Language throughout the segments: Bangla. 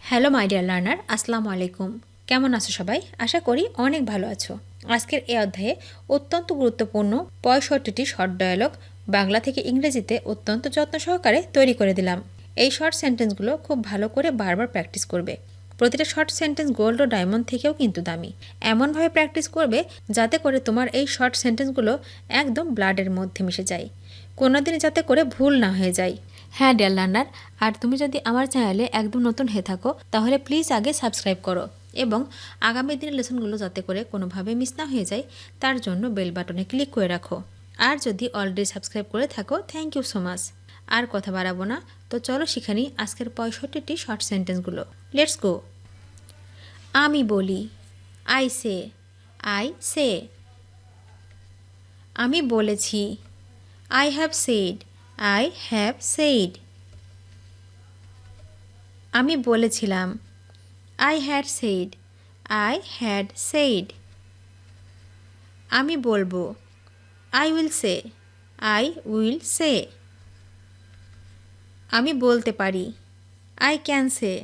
হ্যালো মাই ডিয়ার লার্নার, আসসালামু আলাইকুম। কেমন আছো সবাই? আশা করি অনেক ভালো আছো। আজকের এই অধ্যায়ে অত্যন্ত গুরুত্বপূর্ণ ৬৫টি শর্ট ডায়ালগ বাংলা থেকে ইংরেজিতে অত্যন্ত যত্ন সহকারে তৈরি করে দিলাম। এই শর্ট সেন্টেন্সগুলো খুব ভালো করে বারবার প্র্যাকটিস করবে। প্রতিটা শর্ট সেন্টেন্স গোল্ড ও ডায়মন্ড থেকেও কিন্তু দামি। এমনভাবে প্র্যাকটিস করবে যাতে করে তোমার এই শর্ট সেন্টেন্সগুলো একদম ব্লাডের মধ্যে মিশে যায়, কোনোদিনই যাতে করে ভুল না হয়ে যায়। হ্যাঁ ডিয়ার লার্নার, আর তুমি যদি আমার চ্যানেলে একদম নতুন হয়ে থাকো তাহলে প্লিজ আগে সাবস্ক্রাইব করো এবং আগামী দিনের লেসনগুলো যাতে করে কোনোভাবে মিস না হয়ে যায় তার জন্য বেল বাটনে ক্লিক করে রাখো। আর যদি অলরেডি সাবস্ক্রাইব করে থাকো, থ্যাংক ইউ সো মাচ। আর কথা বাড়াবো না, তো চলো শিখে নিই আজকের ৬৫টি শর্ট সেন্টেন্সগুলো। Let's go. আমি বলি, আই সে। I say. আমি বলেছি, I have said. I have said. আমি বলেছিলাম, I had said. I had said. আমি বলবো, I will say. I will say. আমি বলতে পারি, I can say.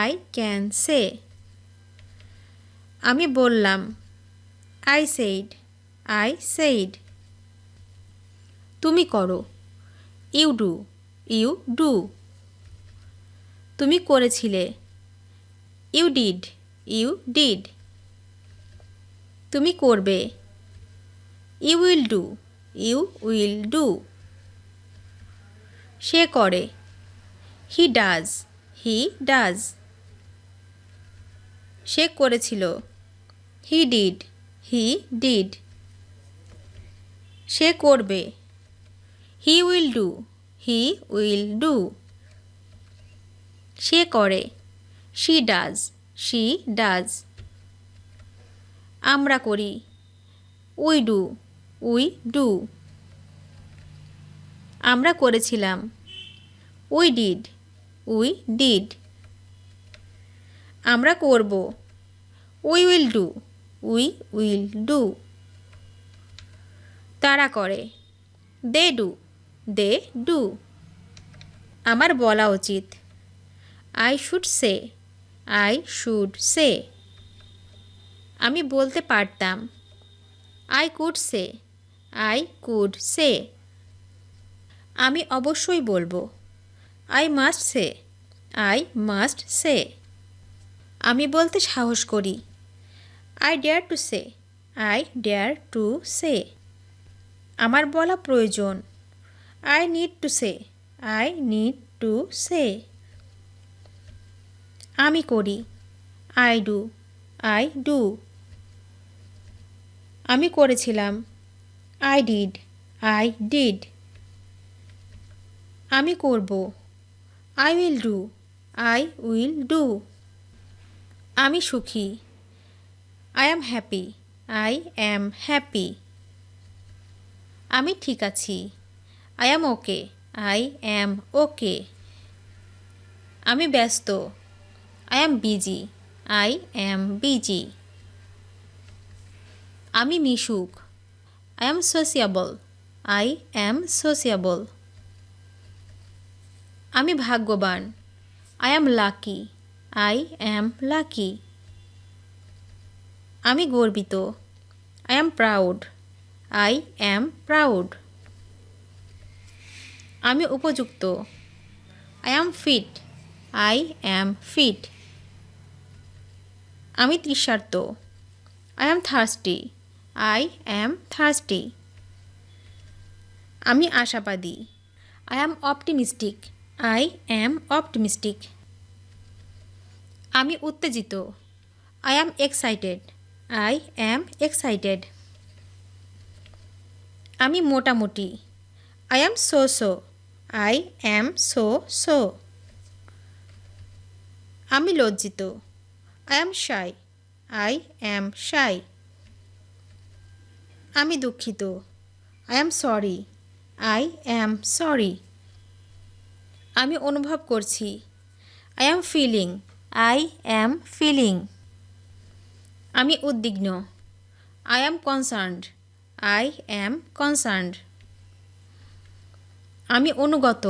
I can say. আমি বললাম, I said. I said. তুমি করো, You do. You do. তুমি করেছিলে, You did. You did. তুমি করবে, You will do. You will do. সে করে, He does. He does. সে করেছিল, He did. He did. সে করবে, He will do. He will do. সে করে, She does. She does. আমরা করি, We do. We do. আমরা করেছিলাম, We did. We did. আমরা করব, We will do. We will do. তারা করে, They do. They do. আমার বলা উচিত, I should say. I should say. আমি বলতে পারতাম, I could say. I could say. আমি অবশ্যই বলবো, I must say. I must say. আমি বলতে সাহস করি, I dare to say. I dare to say. আমার বলা প্রয়োজন, I need to say. I need to say. আমি করি, I do. I do. আমি করেছিলাম, I did. I did. আমি করব, I will do. I will do. আমি সুখী, I am happy. I am happy. আমি ঠিক আছি, I am okay. I am okay. আমি ব্যস্ত, I am busy. I am busy. আমি মিশুক, I am sociable. I am sociable. আমি ভাগ্যবান, I am lucky. I am lucky. আমি গর্বিত, I am proud. I am proud. আমি উপযুক্ত, I am fit. I am fit. আমি তৃষ্ণার্ত, I am thirsty. I am thirsty. আমি আশাবাদী, I am optimistic. I am optimistic. আমি উত্তেজিত, I am excited. I am excited. আমি মোটামুটি, I am so-so. I am so-so. আমি লজ্জিত, I am shy. I am shy. আমি দুঃখিত, I am sorry. I am sorry. আমি অনুভব করছি, I am feeling. I am feeling. আমি উদ্বিগ্ন, I am concerned. I am concerned. আমি অনুগত,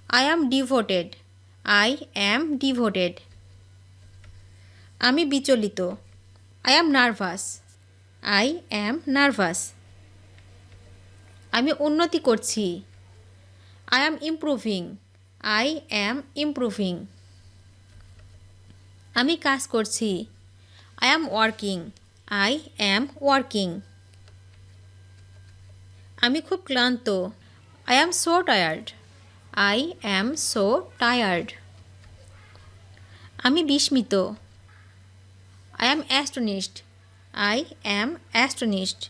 I am devoted. I am devoted. আমি বিচলিত। I am nervous. I am nervous. আমি উন্নতি করছি। I am improving. I am improving. আমি কাজ করছি। I am working. I am working. আমি খুব ক্লান্ত। I am so tired. I am so tired. আমি বিস্মিত। I am astonished. I am astonished.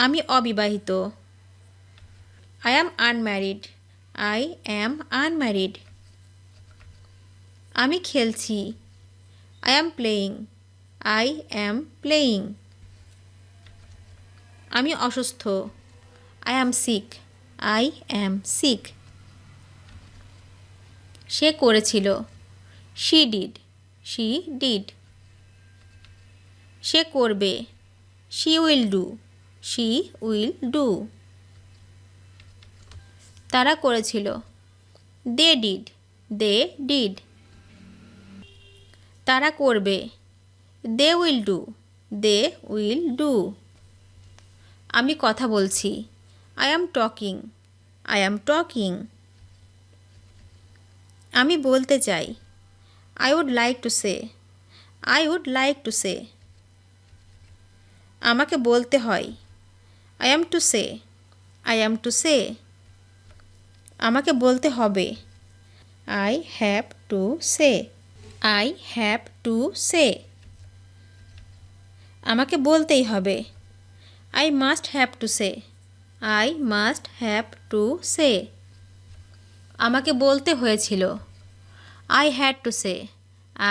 আমি অবিবাহিত। I am unmarried. I am unmarried. আমি খেলছি। I am playing. I am playing. আমি অসুস্থ। I am sick. I am sick. সে করেছিল। She did. She did. সে করবে। She will do. She will do. তারা করেছিল। They did. They did. তারা করবে। They will do. They will do. আমি কথা বলছি। I am talking. I am talking. আমি বলতে চাই। I would like to say. I would like to say. আমাকে বলতে হয়। I am to say. I am to say. আমাকে বলতে হবে। I have to say. I have to say. আমাকে বলতেই হবে। I must have to say. I must have to say. আমাকে বলতে হয়েছিল। I had to say.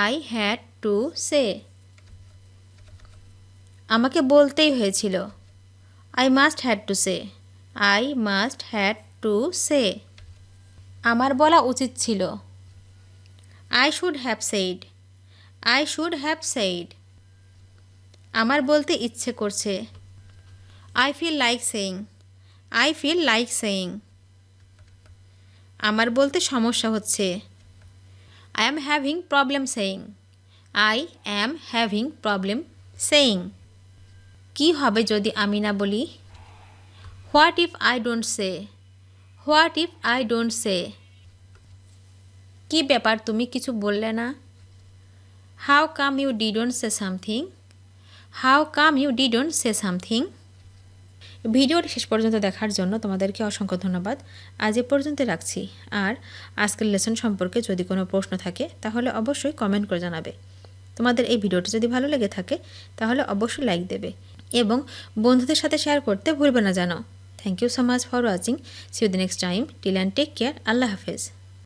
I had to say. আমাকে বলতেই হয়েছিল। I must had to say. I must had to say. আমার বলা উচিত ছিল। I should have said. I should have said. আমার বলতে ইচ্ছে করছে। I feel like saying. I feel like saying. আমার বলতে সমস্যা হচ্ছে। I am having problem saying. I am having problem saying. কি হবে যদি আমি না বলি? What if I don't say? What if I don't say? কি ব্যাপার তুমি কিছু বললে না? How come you didn't say something? How come you didn't say something? ভিডিওটি শেষ পর্যন্ত দেখার জন্য তোমাদেরকে অসংখ্য ধন্যবাদ। আজ এ পর্যন্ত রাখছি। আর আজকের লেসন সম্পর্কে যদি কোনো প্রশ্ন থাকে তাহলে অবশ্যই কমেন্ট করে জানাবে। তোমাদের এই ভিডিওটি যদি ভালো লেগে থাকে তাহলে অবশ্যই লাইক দেবে এবং বন্ধুদের সাথে শেয়ার করতে ভুলবে না জানো। Thank you so much for watching. See you the next time. Till and take care. আল্লাহ হাফেজ।